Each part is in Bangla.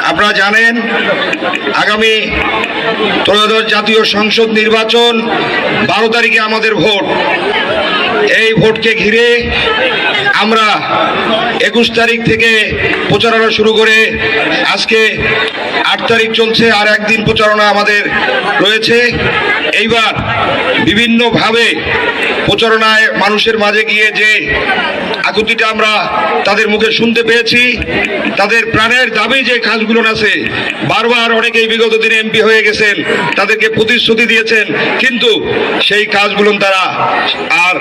আপনারা জানেন আগামী ত্রয়োদশ জাতীয় সংসদ নির্বাচন 12 তারিখে আমাদের ভোট। এই ভোটকে ঘিরে আমরা 21 তারিখ থেকে প্রচারণা শুরু করে আজকে 8 তারিখ চলছে, আর একদিন প্রচারণা আমাদের রয়েছে। এইবার বিভিন্নভাবে প্রচারণায় মানুষের মাঝে গিয়ে যে আকুতিটা আমরা তাদের মুখে শুনতে পেয়েছি, তাদের প্রাণের দাবি যে কাজগুলো আছে, বারবার অনেকেই বিগত দিনে এমপি হয়ে গেছেন, তাদেরকে প্রতিশ্রুতি দিয়েছেন, কিন্তু সেই কাজগুলো তারা আর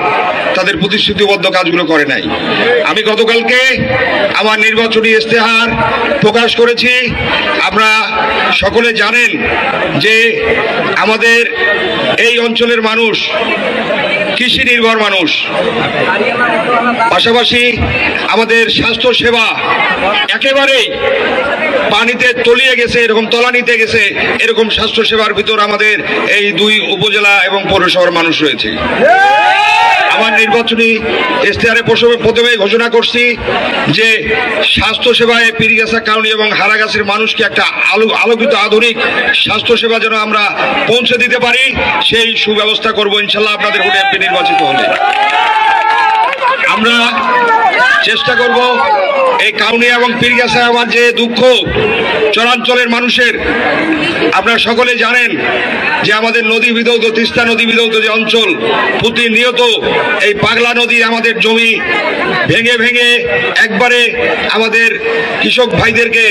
তাদের প্রতিশ্রুতিবদ্ধ কাজগুলো করে নাই। আমি গতকালকে আমার নির্বাচনী ইশতেহার প্রকাশ করেছি। আপনারা সকলে জানেন যে আমাদের এই অঞ্চলের মানুষ কৃষি নির্ভর মানুষ, পাশাপাশি আমাদের স্বাস্থ্য সেবা একেবারেই পানিতে তলিয়ে গেছে, এরকম তলানিতে গেছে, এরকম স্বাস্থ্য সেবার ভিতর আমাদের এই 2 উপজেলা এবং পৌরসভার মানুষ রয়েছে। আমার নির্বাচনী ইশতেহারে প্রথমে ঘোষণা করছি যে স্বাস্থ্য সেবায় পীরগাছা কাউনি এবং হারাগাছের মানুষকে একটা আলোকিত আধুনিক স্বাস্থ্য সেবা যেন আমরা পৌঁছে দিতে পারি, সেই সুব্যবস্থা করব ইনশাল্লাহ আপনাদের ভোটে এমপি নির্বাচিত হলে। আমরা চেষ্টা করব এই কাউনিয়া এবং পীরগাছা আমার যে দুঃখ চরাঞ্চলের মানুষের, আপনারা সকলে জানেন যে আমাদের নদী বিধৌত, তিস্তা নদী বিধৌত যে অঞ্চল, প্রতিনিয়ত এই পাগলা নদী আমাদের জমি ভেঙে ভেঙে একবারে আমাদের কৃষক ভাইদেরকে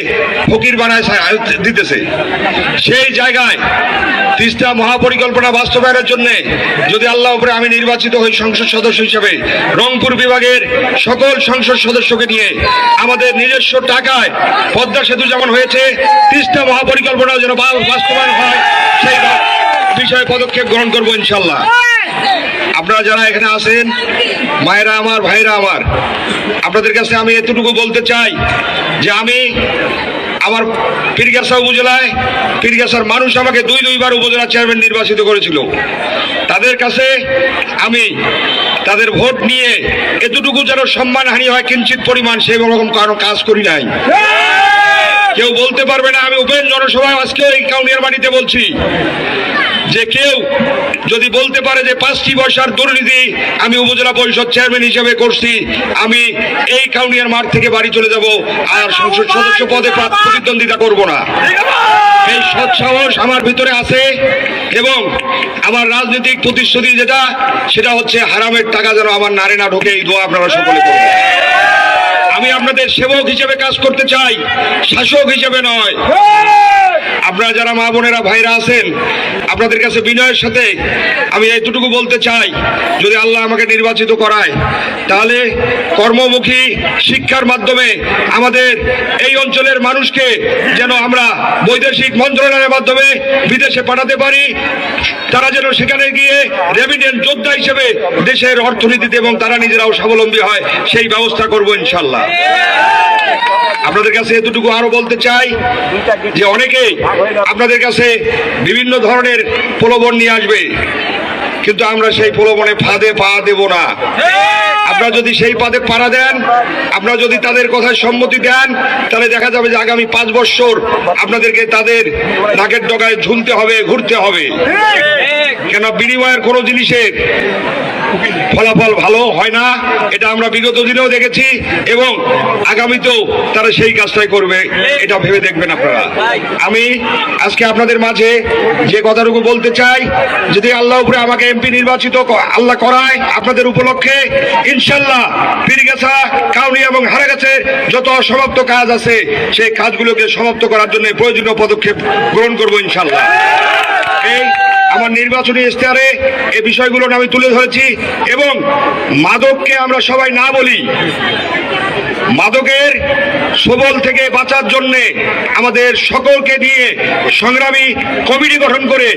ফকির বানায় দিতেছে। সেই জায়গায় তিস্তা মহাপরিকল্পনা বাস্তবায়নের জন্য যদি আল্লাহ উপরে আমি নির্বাচিত হই সংসদ সদস্য হিসেবে, রংপুর বিভাগের সকল সংসদ সদস্যকে নিয়ে আমাদের নিজস্ব টাকায় পদ্মা সেতু যেমন হয়েছে, তিস্তা মহাপরিকল্পনা যেন বাস্তবায়ন হয়, সেই বিষয়ে পদক্ষেপ গ্রহণ করবো ইনশাল্লাহ। আপনারা যারা এখানে আছেন, মায়েরা আমার, ভাইরা আমার, আপনাদের কাছে আমি এতটুকু বলতে চাই যে আমি আমার পীরগাছা উপজেলায়, পীরগাছার মানুষ আমাকে 2বার উপজেলা চেয়ারম্যান নির্বাচিত করেছিল। তাদের কাছে আমি তাদের ভোট নিয়ে এতটুকু যেন সম্মানহানি হয় কিঞ্চিত পরিমাণ, সেই রকম কারো কাজ করি নাই। কেউ বলতে পারবে না, আমি ওপেন জনসভায় আজকে এই কাউনিয়ার বাড়িতে বলছি যে কেউ যদি বলতে পারে যে 5টি পয়সার দুর্নীতি আমি উপজেলা পরিষদ চেয়ারম্যান হিসেবে করছি, আমি এই কাউনিয়ার মাঠ থেকে বাড়ি চলে যাব, আর সংসদ সদস্য পদে প্রতিদ্বন্দ্বিতা করব না। এই সৎ সাহস আমার ভিতরে আছে, এবং আমার রাজনৈতিক প্রতিশ্রুতি যেটা, সেটা হচ্ছে হারামের টাকা যেন আমার নারে না ঢোকে, এই দোয়া আপনারা সকলে করবেন। আমি আপনাদের সেবক হিসেবে কাজ করতে চাই, শাসক হিসেবে নয়। আপনারা যারা মা বোনেরা ভাইরা আছেন, আপনাদের কাছে বিনয়ের সাথে আমি এতটুকু বলতে চাই, যদি আল্লাহ আমাকে নির্বাচিত করায়, তাহলে কর্মমুখী শিক্ষার মাধ্যমে আমাদের এই অঞ্চলের মানুষকে যেন আমরা বৈদেশিক মন্ত্রণালয়ের মাধ্যমে বিদেশে পাঠাতে পারি, তারা যেন সেখানে গিয়ে রেমিটেন্স যোদ্ধা হিসেবে দেশের অর্থনীতিতে এবং তারা নিজেরাও স্বাবলম্বী হয়, সেই ব্যবস্থা করব ইনশাল্লাহ। আপনাদের কাছে এতটুকু আরো বলতে চাই যে অনেকেই আপনাদের কাছে বিভিন্ন ধরনের প্রলোভন নিয়ে আসবে, কিন্তু আমরা সেই প্রলোভনে ফাঁদে পা দেব না। আপনারা যদি সেই পদে পাড়া দেন, আপনারা যদি তাদের কথায় সম্মতি দেন, তাহলে দেখা যাবে যে আগামী 5 বছর আপনাদেরকে তাদের নাকের ডগায় ঝুলতে হবে, ঘুরতে হবে। কেন বিনিময়ের কোনো জিনিসের ফলাফল ভালো হয় না, এটা আমরা বিগত দিনেও দেখেছি, এবং আগামীতেও তারা সেই কাজটাই করবে, এটা ভেবে দেখবেন আপনারা। আমি আজকে আপনাদের মাঝে যে কথাটুকু বলতে চাই, যদি আল্লাহ উপরে আমাকে এমপি নির্বাচিত আল্লাহ করায় আপনাদের উপলক্ষে, ইনশাল্লাহ পীরগাছা, কাউনিয়া এবং হারাগাছের যত অসমাপ্ত কাজ আছে, সেই কাজগুলোকে সমাপ্ত করার জন্য প্রয়োজনীয় পদক্ষেপ গ্রহণ করবো ইনশাল্লাহ। এই আমার নির্বাচনী ইশতেহারে এই বিষয়গুলো আমি তুলে ধরেছি, এবং মাদককে আমরা সবাই না বলি, মাদকের সবল থেকে বাঁচার জন্য আমাদের সকলকে নিয়ে সংগ্রামী কমিটি গঠন করে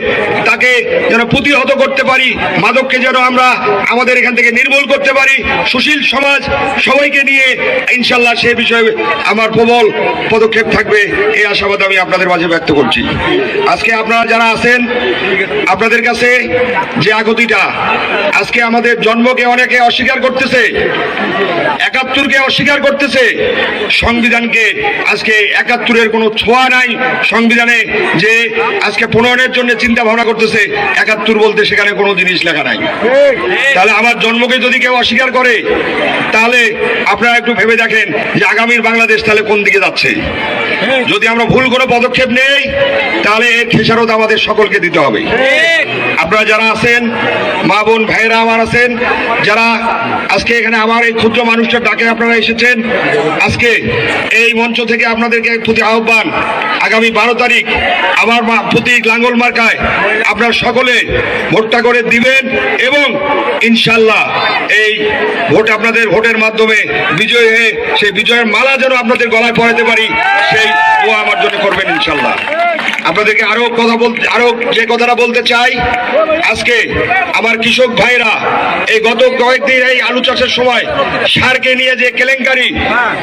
তাকে যেন প্রতিহত করতে পারি, মাদককে যেন আমরা আমাদের এখান থেকে নির্মূল করতে পারি, সুশীল সমাজ সবাইকে নিয়ে ইনশাল্লাহ সে বিষয়ে আমার প্রবল পদক্ষেপ থাকবে, এই আশাবাদ আমি আপনাদের মাঝে ব্যক্ত করছি। আজকে আপনারা যারা আছেন, আপনাদের কাছে যে আগতিটা, আজকে আমাদের জন্মকে অনেকে অস্বীকার করতেছে, 71কে অস্বীকার করতে করতেছে সংবিধানকে। আজকে ৭১-এর কোনো ছোঁয়া নাই সংবিধানে, যে আজকে প্রণয়নের জন্য চিন্তা ভাবনা করতেছে। ৭১ বলতে সেখানে কোনো জিনিস লেখা নাই। তাহলে আমার জন্মকে যদি কেউ অস্বীকার করে, তাহলে আপনারা একটু ভেবে দেখেন যে আগামীর বাংলাদেশ তাহলে কোন দিকে যাচ্ছে। যদি আমরা ভুল কোনো পদক্ষেপ নেই, তাহলে এর খেসারত আমাদের সকলকে দিতে হবে। আপনারা যারা আছেন, মা বোন ভাইয়েরা আমার আছেন, যারা আজকে এখানে আমার এই ক্ষুদ্র মানুষটার ডাকে আপনারা এসেছেন, আজকে এই মঞ্চ থেকে আপনাদেরকে প্রতি আহ্বান, আগামী 12 তারিখ আমার প্রতীক লাঙ্গল মার্কায় আপনারা সকলে ভোটটা করে দিবেন এবং ইনশাল্লাহ এই ভোট আপনাদের ভোটের মাধ্যমে বিজয় হয়ে সেই বিজয়ের মালা যেন আপনাদের গলায় পরাতে পারি, সেই দোয়া আমার জন্য করবেন ইনশাল্লাহ। আপনাদেরকে আরো যে কথাটা বলতে চাই, আজকে আমার কৃষক ভাইরা এই গত কয়েকদিন এই আলু চাষের সময় সারকে নিয়ে যে কেলেঙ্কারি,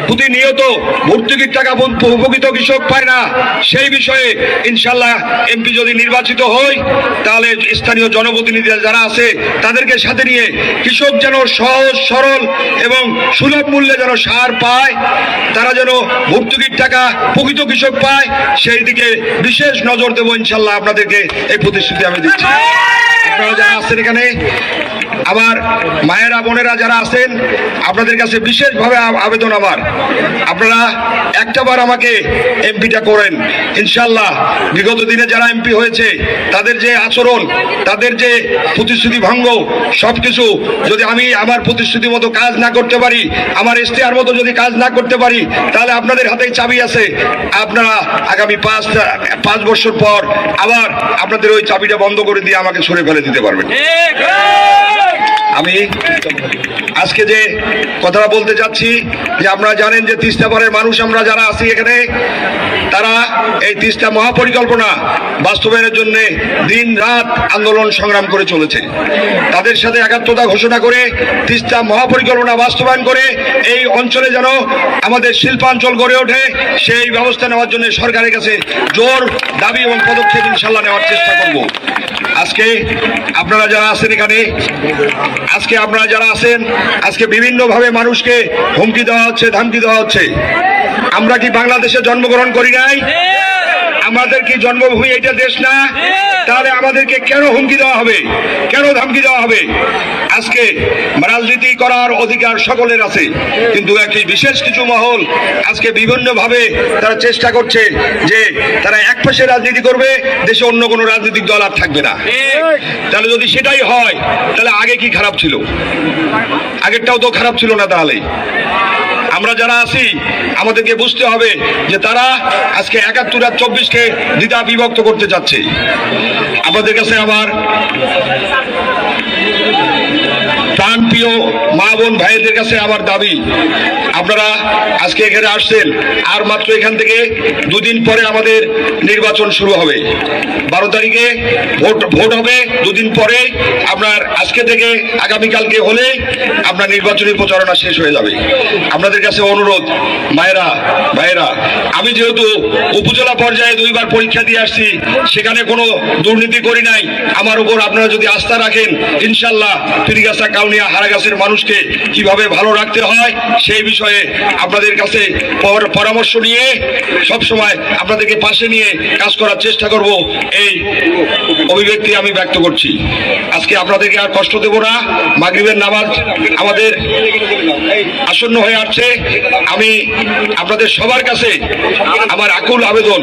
প্রতিনিয়ত ভর্তুকির টাকা উপকৃত কৃষক পায় না, সেই বিষয়ে ইনশাল্লাহ এমপি যদি নির্বাচিত হই, তাহলে স্থানীয় জনপ্রতিনিধি যারা আছে তাদেরকে সাথে নিয়ে কৃষক যেন সহজ সরল এবং সুলভ মূল্যে যেন সার পায়, তারা যেন ভর্তুকির টাকা প্রকৃত কৃষক পায়, সেই দিকে বিশেষ নজর দেবো ইনশাল্লাহ। আপনাদেরকে এই প্রতিশ্রুতি আমি দিচ্ছি। আপনারা যারা আছেন এখানে, আমার মায়েরা বোনেরা যারা আছেন, আপনাদের কাছে বিশেষভাবে আবেদন আমার, আপনারা একটাবার আমাকে এমপিটা করেন ইনশাল্লাহ। বিগত দিনে যারা এমপি হয়েছে তাদের যে আচরণ, তাদের যে প্রতিশ্রুতি ভঙ্গ, সবকিছু যদি আমি আমার প্রতিশ্রুতি মতো কাজ না করতে পারি, আমার ইশতেহার মতো যদি কাজ না করতে পারি, তাহলে আপনাদের হাতেই চাবি আছে। আপনারা আগামী 5 বছর পর আবার আপনাদের ওই চাবিটা বন্ধ করে দিয়ে আমাকে সরে ফেলে দিতে পারবেন। আমি আজকে যে কথাটা বলতে চাচ্ছি, যে আপনারা জানেন যে তিস্তা পারের মানুষ আমরা যারা আছি এখানে, তারা এই তিস্তা মহাপরিকল্পনা বাস্তবায়নের জন্য দিন রাত আন্দোলন সংগ্রাম করে চলেছে। তাদের সাথে একাত্মতা ঘোষণা করে তিস্তা মহাপরিকল্পনা বাস্তবায়ন করে এই অঞ্চলে যেন আমাদের শিল্পাঞ্চল গড়ে ওঠে, সেই ব্যবস্থা নেওয়ার জন্য সরকারের কাছে জোর দাবি এবং পদক্ষেপ ইনশাল্লাহ নেওয়ার চেষ্টা করব। আজকে আপনারা যারা আছেন এখানে, আজকে বিভিন্নভাবে মানুষকে হুমকি দেওয়া হচ্ছে, ধামকি দেওয়া হচ্ছে। আমরা কি বাংলাদেশে জন্মগ্রহণ করি নাই? আমাদের কি জন্মভূমি এটা দেশ না? তাহলে আমাদেরকে কেন হুমকি দেওয়া হবে, কেন ধামকি দেওয়া হবে? আজকে রাজনীতি করার অধিকার সকলের আছে, কিন্তু একটি বিশেষ কিছু মহল আজকে বিভিন্নভাবে তারা চেষ্টা করছে যে তারা একপাশে রাজনীতি করবে, দেশে অন্য কোনো রাজনৈতিক দল আর থাকবে না। তাহলে যদি সেটাই হয়, তাহলে আগে কি খারাপ ছিল? আগেরটাও তো খারাপ ছিল না। তাহলে আমরা যারা আছি আমাদেরকে বুঝতে হবে যে তারা আজকে ৭১ আর ২৪কে দ্বিধা বিভক্ত করতে যাচ্ছে। আমাদের কাছে আবার প্রাণপ্রিয় মা বোন ভাইদের কাছে আমার দাবি, আপনারা আজকে এখানে আসছেন, আর মাত্র এখান থেকে 2 দিন পরে আমাদের নির্বাচন শুরু হবে। 12 তারিখে ভোট হবে, 2 দিন পরে আপনার আজকে থেকে আগামীকালকে হলে আপনার নির্বাচনী প্রচারণা শেষ হয়ে যাবে। আপনাদের কাছে অনুরোধ, মায়েরা ভাইয়েরা, আমি যেহেতু উপজেলা পর্যায়ে 2 বার পরীক্ষা দিয়ে আসছি, সেখানে কোনো দুর্নীতি করি নাই। আমার উপর আপনারা যদি আস্থা রাখেন, ইনশাল্লাহ পীরগাছা কাউনিয়া হারাগাছের মানুষকে কিভাবে ভালো রাখতে হয় সেই বিষয়ে আপনাদের কাছে পরামর্শ নিয়ে সবসময় আপনাদেরকে পাশে নিয়ে কাজ করার চেষ্টা করব, এই অভিব্যক্তি আমি ব্যক্ত করছি। আজকে আপনাদেরকে আর কষ্ট দেব না। মাগরিবের নামাজ আমাদের আসন্ন হয়ে আসছে। আমি আপনাদের সবার কাছে আমার আকুল আবেদন,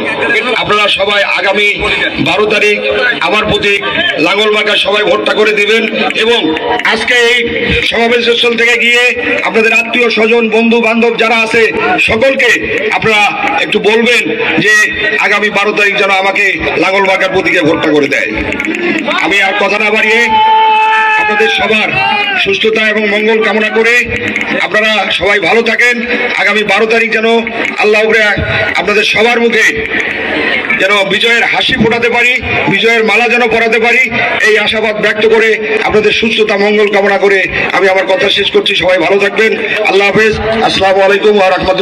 আপনারা সবাই আগামী 12 তারিখ আমার প্রতীক লাঙ্গল মার্কায় সবাই ভোটটা করে দিবেন এবং আজকে এই সমাবেশ স্থল থেকে গিয়ে আপনাদের আত্মীয় স্বজন বন্ধু বান্ধব যারা আছে সকলকে আপনারা একটু বলবেন যে আগামী 12 তারিখ যেন আমাকে লাঙ্গল মার্কার প্রতীকে ভোটটা করে দেয়। আমি আর কথা না বাড়িয়ে আপনাদের সবার সুস্থতা এবং মঙ্গল কামনা করে আপনারা সবাই ভালো থাকেন। আগামী 12 তারিখ যেন আল্লাহ আপনাদের সবার মুখে যেন বিজয়ের হাসি ফোটাতে পারি, বিজয়ের মালা যেন পরাতে পারি, এই আশাবাদ ব্যক্ত করে আপনাদের সুস্থতা মঙ্গল কামনা করে আমি আমার কথা শেষ করছি। সবাই ভালো থাকবেন। আল্লাহ হাফেজ। আসসালামু আলাইকুম ওয়া রাহমাতুল্লাহ।